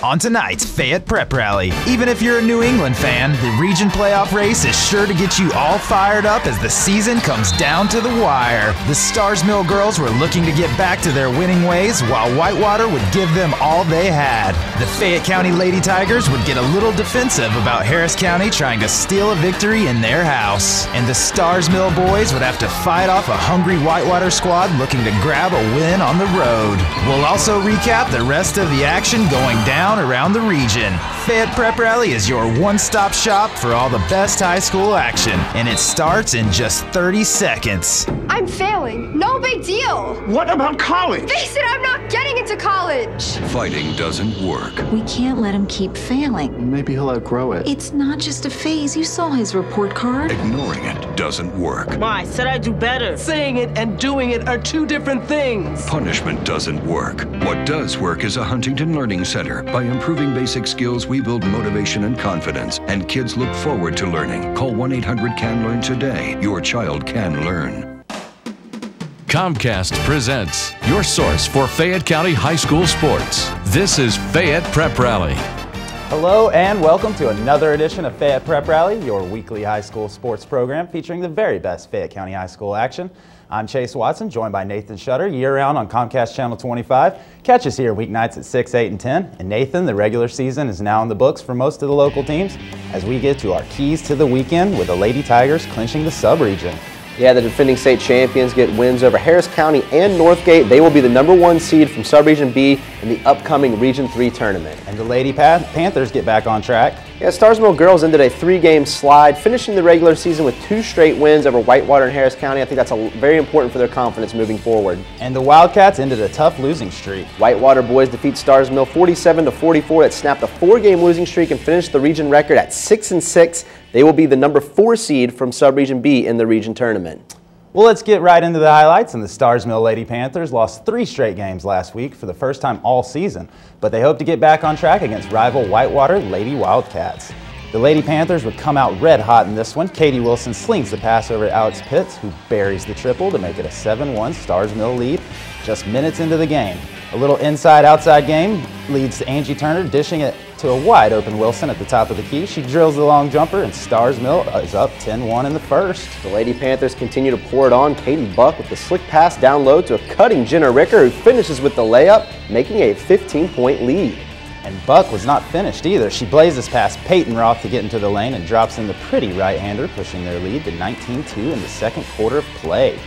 On tonight's Fayette Prep Rally, even if you're a New England fan, the region playoff race is sure to get you all fired up as the season comes down to the wire. The Starr's Mill girls were looking to get back to their winning ways, while Whitewater would give them all they had. The Fayette County Lady Tigers would get a little defensive about Harris County trying to steal a victory in their house. And the Starr's Mill boys would have to fight off a hungry Whitewater squad looking to grab a win on the road. We'll also recap the rest of the action going down around the region. Fayette Prep Rally is your one-stop shop for all the best high school action, and it starts in just 30 seconds. I'm failing. No big deal. What about college? Face it, I'm not getting into college. Fighting doesn't work. We can't let him keep failing. Maybe he'll outgrow it. It's not just a phase. You saw his report card. Ignoring it doesn't work. I said I'd do better. Saying it and doing it are two different things. Punishment doesn't work. What does work is a Huntington Learning Center. By improving basic skills, we build motivation and confidence, and kids look forward to learning. Call 1-800-CAN-LEARN today. Your child can learn. Comcast presents your source for Fayette County High School sports. This is Fayette Prep Rally. Hello and welcome to another edition of Fayette Prep Rally, your weekly high school sports program featuring the very best Fayette County high school action. I'm Chase Watson, joined by Nathan Shutter, year-round on Comcast Channel 25. Catch us here weeknights at 6, 8, and 10. And Nathan, the regular season is now in the books for most of the local teams as we get to our keys to the weekend with the Lady Tigers clinching the sub-region. Yeah, the defending state champions get wins over Harris County and Northgate. They will be the #1 seed from Sub-Region B in the upcoming Region 3 tournament. And the Lady Panthers get back on track. Yeah, Starr's Mill girls ended a 3-game slide, finishing the regular season with 2 straight wins over Whitewater and Harris County. I think that's very important for their confidence moving forward. And the Wildcats ended a tough losing streak. Whitewater boys defeat Starr's Mill 47-44. That snapped a 4-game losing streak and finished the region record at 6-6. They will be the #4 seed from Sub-Region B in the region tournament. Well, let's get right into the highlights. And the Starr's Mill Lady Panthers lost 3 straight games last week for the first time all season, but they hope to get back on track against rival Whitewater Lady Wildcats. The Lady Panthers would come out red hot in this one. Katie Wilson slings the pass over to Alex Pitts, who buries the triple to make it a 7-1 Starr's Mill lead just minutes into the game. A little inside-outside game leads to Angie Turner dishing it to a wide-open Wilson at the top of the key. She drills the long jumper, and Starr's Mill is up 10-1 in the first. The Lady Panthers continue to pour it on. Katie Buck with the slick pass down low to a cutting Jenna Ricker, who finishes with the layup, making a 15-point lead. And Buck was not finished either. She blazes past Peyton Roth to get into the lane and drops in the pretty right-hander, pushing their lead to 19-2 in the second quarter of play.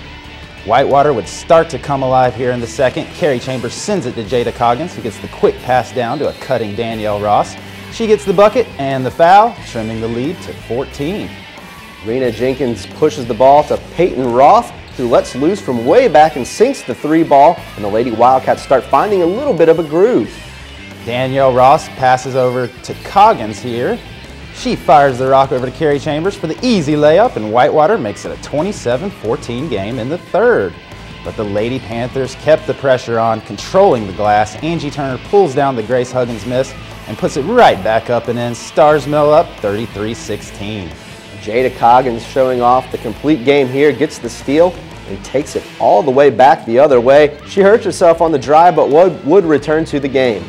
Whitewater would start to come alive here in the second. Carrie Chambers sends it to Jada Coggins, who gets the quick pass down to a cutting Danielle Ross. She gets the bucket and the foul, trimming the lead to 14. Rena Jenkins pushes the ball to Peyton Roth, who lets loose from way back and sinks the 3 ball, and the Lady Wildcats start finding a little bit of a groove. Danielle Ross passes over to Coggins here. She fires the rock over to Carrie Chambers for the easy layup, and Whitewater makes it a 27-14 game in the third. But the Lady Panthers kept the pressure on, controlling the glass. Angie Turner pulls down the Grace Huggins miss and puts it right back up and in. Starr's Mill up 33-16. Jada Coggins showing off the complete game here, gets the steal and takes it all the way back the other way. She hurts herself on the drive, but would return to the game.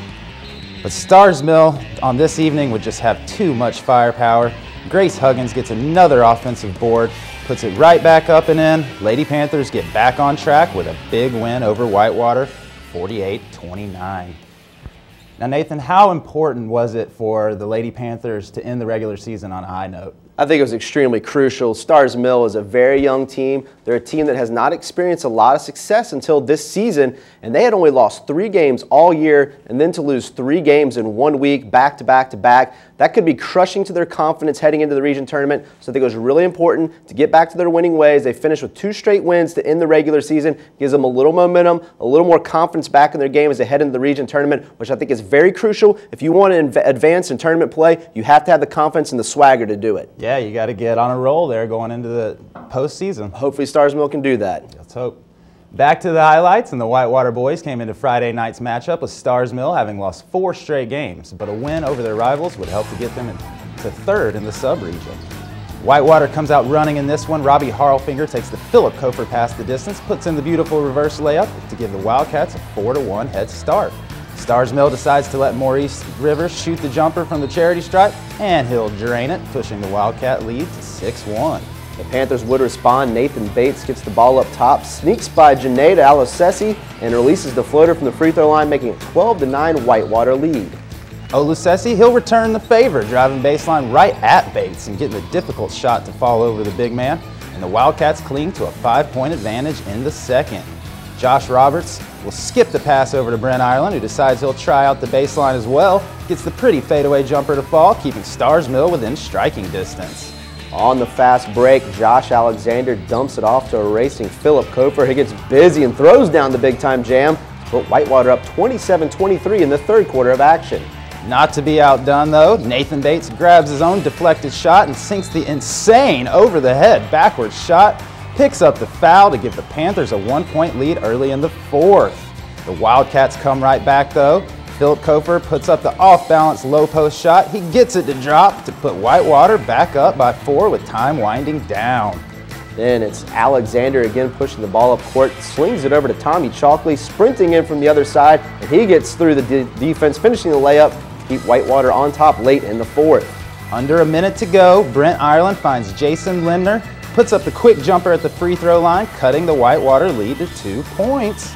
But Starr's Mill on this evening would just have too much firepower. Grace Huggins gets another offensive board, puts it right back up and in. Lady Panthers get back on track with a big win over Whitewater, 48-29. Now Nathan, how important was it for the Lady Panthers to end the regular season on a high note? I think it was extremely crucial. Starr's Mill is a very young team. They're a team that has not experienced a lot of success until this season, and they had only lost 3 games all year, and then to lose 3 games in 1 week, back to back to back, that could be crushing to their confidence heading into the region tournament. So I think it was really important to get back to their winning ways. They finished with 2 straight wins to end the regular season, gives them a little momentum, a little more confidence back in their game as they head into the region tournament, which I think is very crucial. If you want to advance in tournament play, you have to have the confidence and the swagger to do it. Yeah, you got to get on a roll there going into the postseason. Hopefully Starr's Mill can do that. Let's hope. Back to the highlights, and the Whitewater boys came into Friday night's matchup with Starr's Mill having lost 4 straight games, but a win over their rivals would help to get them to 3rd in the sub-region. Whitewater comes out running in this one. Robbie Harlfinger takes the Phillip Kofer past the distance, puts in the beautiful reverse layup to give the Wildcats a 4-1 head start. Starr's Mill decides to let Maurice Rivers shoot the jumper from the charity stripe, and he'll drain it, pushing the Wildcat lead to 6-1. The Panthers would respond. Nathan Bates gets the ball up top, sneaks by Janae to Alusesi, and releases the floater from the free throw line, making it 12-9 Whitewater lead. Olusesi, he'll return the favor, driving baseline right at Bates and getting a difficult shot to fall over the big man, and the Wildcats cling to a 5-point advantage in the second. Josh Roberts will skip the pass over to Brent Ireland, who decides he'll try out the baseline as well, gets the pretty fadeaway jumper to fall, keeping Starr's Mill within striking distance. On the fast break, Josh Alexander dumps it off to a racing Philip Kofer. He gets busy and throws down the big-time jam, but Whitewater up 27-23 in the third quarter of action. Not to be outdone, though, Nathan Bates grabs his own deflected shot and sinks the insane over-the-head backwards shot, picks up the foul to give the Panthers a 1-point lead early in the fourth. The Wildcats come right back, though. Philip Kofer puts up the off-balance low-post shot. He gets it to drop to put Whitewater back up by 4 with time winding down. Then it's Alexander again pushing the ball up court, swings it over to Tommy Chalkley, sprinting in from the other side, and he gets through the defense, finishing the layup to keep Whitewater on top late in the fourth. Under a minute to go, Brent Ireland finds Jason Lindner, puts up the quick jumper at the free throw line, cutting the Whitewater lead to 2 points.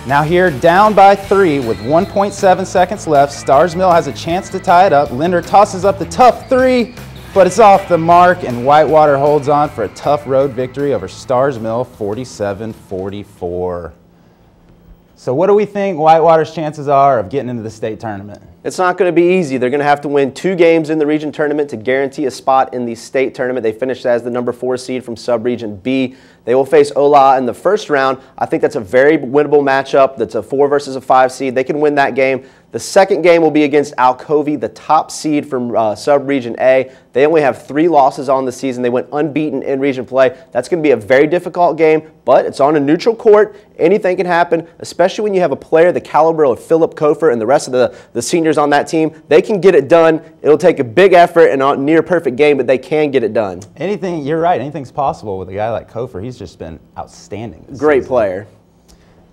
Now here, down by 3 with 1.7 seconds left, Starr's Mill has a chance to tie it up. Lindner tosses up the tough 3, but it's off the mark, and Whitewater holds on for a tough road victory over Starr's Mill, 47-44. So what do we think Whitewater's chances are of getting into the state tournament? It's not going to be easy. They're going to have to win 2 games in the region tournament to guarantee a spot in the state tournament. They finished as the number 4 seed from sub-region B. They will face Ola in the first round. I think that's a very winnable matchup. That's a 4 versus a 5 seed. They can win that game. The second game will be against Alcovy, the top seed from sub-region A. They only have 3 losses on the season. They went unbeaten in region play. That's going to be a very difficult game, but it's on a neutral court. Anything can happen, especially when you have a player the caliber of Philip Kofer and the rest of the seniors on that team. They can get it done. It'll take a big effort and a near perfect game, but they can get it done. You're right. Anything's possible with a guy like Kofer. He's just been outstanding this Great season. Player.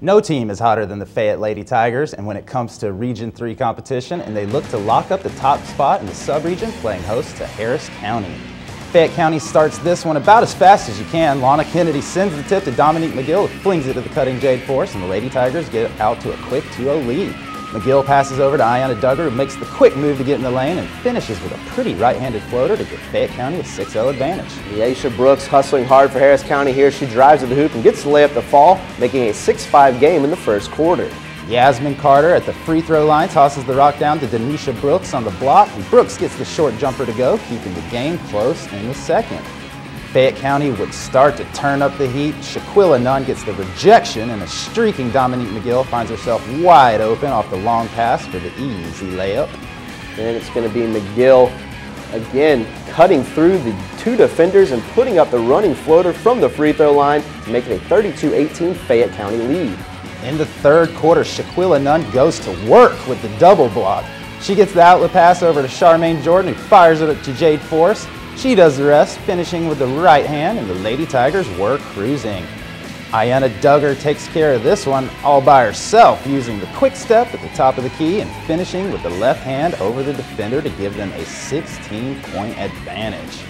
No team is hotter than the Fayette Lady Tigers, and when it comes to Region 3 competition, and they look to lock up the top spot in the sub-region, playing host to Harris County. Fayette County starts this one about as fast as you can. Lana Kennedy sends the tip to Dominique McGill, who flings it to the Cutting Jade Force, and the Lady Tigers get out to a quick 2-0 lead. McGill passes over to Ayanna Duggar, who makes the quick move to get in the lane and finishes with a pretty right-handed floater to give Fayette County a 6-0 advantage. Aisha Brooks hustling hard for Harris County here. She drives to the hoop and gets the layup to fall, making a 6-5 game in the first quarter. Yasmin Carter at the free throw line tosses the rock down to Denisha Brooks on the block, and Brooks gets the short jumper to go, keeping the game close in the second. Fayette County would start to turn up the heat. Shaquilla Nunn gets the rejection, and a streaking Dominique McGill finds herself wide open off the long pass for the easy layup. Then it's going to be McGill again cutting through the 2 defenders and putting up the running floater from the free throw line to make it a 32-18 Fayette County lead. In the third quarter, Shaquilla Nunn goes to work with the double block. She gets the outlet pass over to Charmaine Jordan, who fires it up to Jade Force. She does the rest, finishing with the right hand, and the Lady Tigers were cruising. Ayanna Duggar takes care of this one all by herself, using the quick step at the top of the key and finishing with the left hand over the defender to give them a 16-point advantage.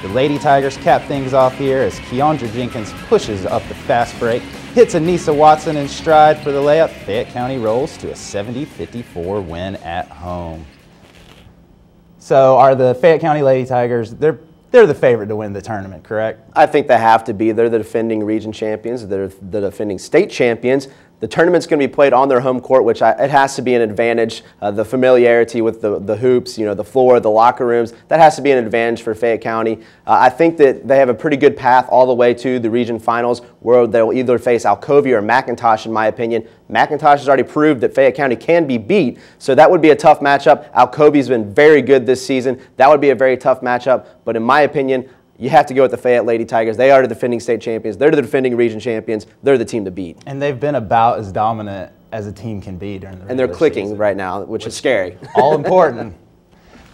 The Lady Tigers cap things off here as Keandra Jenkins pushes up the fast break, hits Anissa Watson in stride for the layup. Fayette County rolls to a 70-54 win at home. So are the Fayette County Lady Tigers, they're the favorite to win the tournament, correct? I think they have to be. They're the defending region champions. They're the defending state champions. The tournament's going to be played on their home court, which it has to be an advantage. The familiarity with the hoops, the floor, the locker rooms, that has to be an advantage for Fayette County. I think that they have a pretty good path all the way to the region finals, where they'll either face Alcovy or McIntosh, in my opinion. McIntosh has already proved that Fayette County can be beat, so that would be a tough matchup. Alcovy's been very good this season. That would be a very tough matchup, but in my opinion, you have to go with the Fayette Lady Tigers. They are the defending state champions. They're the defending region champions. They're the team to beat. And they've been about as dominant as a team can be during the And they're clicking season right now, which is scary. All important.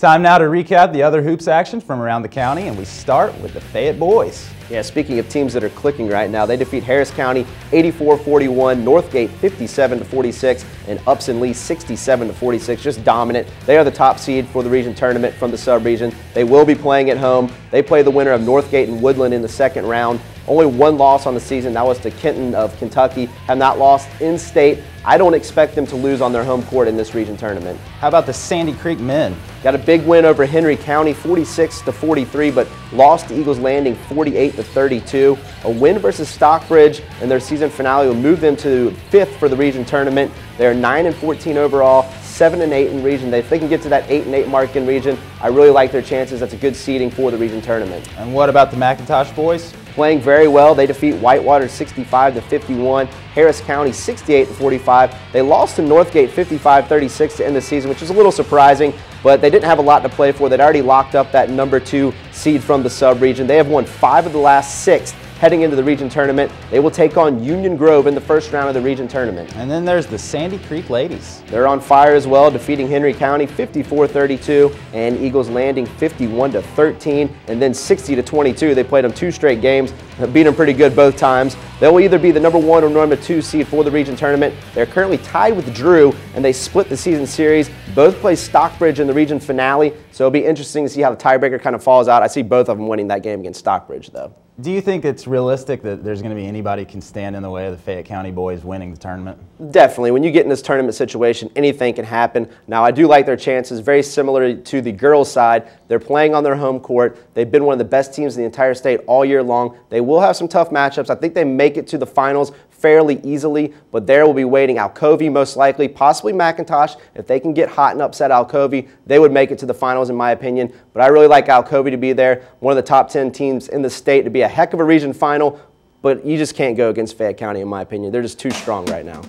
Time now to recap the other hoops action from around the county, and we start with the Fayette boys. Yeah, speaking of teams that are clicking right now, they defeat Harris County 84-41, Northgate 57-46, and Upson Lee 67-46. Just dominant. They are the top seed for the region tournament from the sub-region. They will be playing at home. They play the winner of Northgate and Woodland in the second round. Only one loss on the season. That was to Kenton of Kentucky. Have not lost in state. I don't expect them to lose on their home court in this region tournament. How about the Sandy Creek men? Got a big win over Henry County, 46-43, but lost to Eagles Landing 48-32. A win versus Stockbridge in their season finale will move them to 5th for the region tournament. They're 9-14 overall, 7-8 in region. If they can get to that 8-8 mark in region, I really like their chances. That's a good seeding for the region tournament. And what about the McIntosh boys? Playing very well. They defeat Whitewater 65-51, Harris County 68-45. They lost to Northgate 55-36 to end the season, which is a little surprising, but they didn't have a lot to play for. They'd already locked up that number 2 seed from the sub-region. They have won 5 of the last 6 heading into the region tournament. They will take on Union Grove in the first round of the region tournament. And then there's the Sandy Creek ladies. They're on fire as well, defeating Henry County 54-32 and Eagles Landing 51-13 and then 60-22. They played them 2 straight games, beat them pretty good both times. They will either be the number 1 or number 2 seed for the region tournament. They're currently tied with Drew, and they split the season series. Both play Stockbridge in the region finale, so it'll be interesting to see how the tiebreaker kind of falls out. I see both of them winning that game against Stockbridge, though. Do you think it's realistic that there's going to be anybody can stand in the way of the Fayette County boys winning the tournament? Definitely. When you get in this tournament situation, anything can happen. Now, I do like their chances, very similar to the girls' side. They're playing on their home court. They've been one of the best teams in the entire state all year long. They will have some tough matchups. I think they make it to the finals fairly easily, but there will be waiting Alcovy most likely, possibly McIntosh. If they can get hot and upset Alcovy, they would make it to the finals in my opinion. But I really like Alcovy to be there, one of the top 10 teams in the state, to be a heck of a region final. But you just can't go against Fayette County, in my opinion. They're just too strong right now.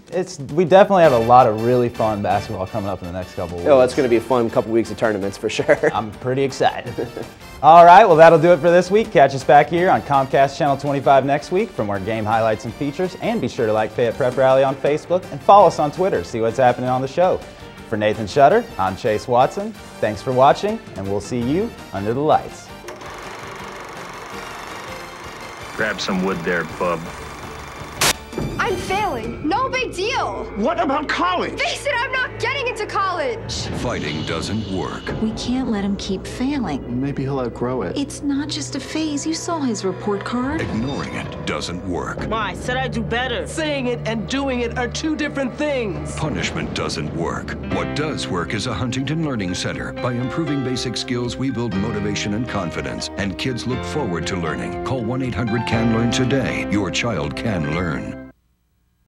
We definitely have a lot of really fun basketball coming up in the next couple of weeks. Oh, it's going to be a fun couple weeks of tournaments for sure. I'm pretty excited. All right, well, that'll do it for this week. Catch us back here on Comcast Channel 25 next week for more game highlights and features. And be sure to like Fayette Prep Rally on Facebook and follow us on Twitter to see what's happening on the show. For Nathan Shutter, I'm Chase Watson. Thanks for watching, and we'll see you under the lights. Grab some wood there, bub. I'm failing. No big deal. What about college? Face it, I'm not getting into college. Fighting doesn't work. We can't let him keep failing. Maybe he'll outgrow it. It's not just a phase. You saw his report card. Ignoring it doesn't work. Ma, I said I'd do better. Saying it and doing it are 2 different things. Punishment doesn't work. What does work is a Huntington Learning Center. By improving basic skills, we build motivation and confidence, and kids look forward to learning. Call 1-800-CAN-LEARN today. Your child can learn.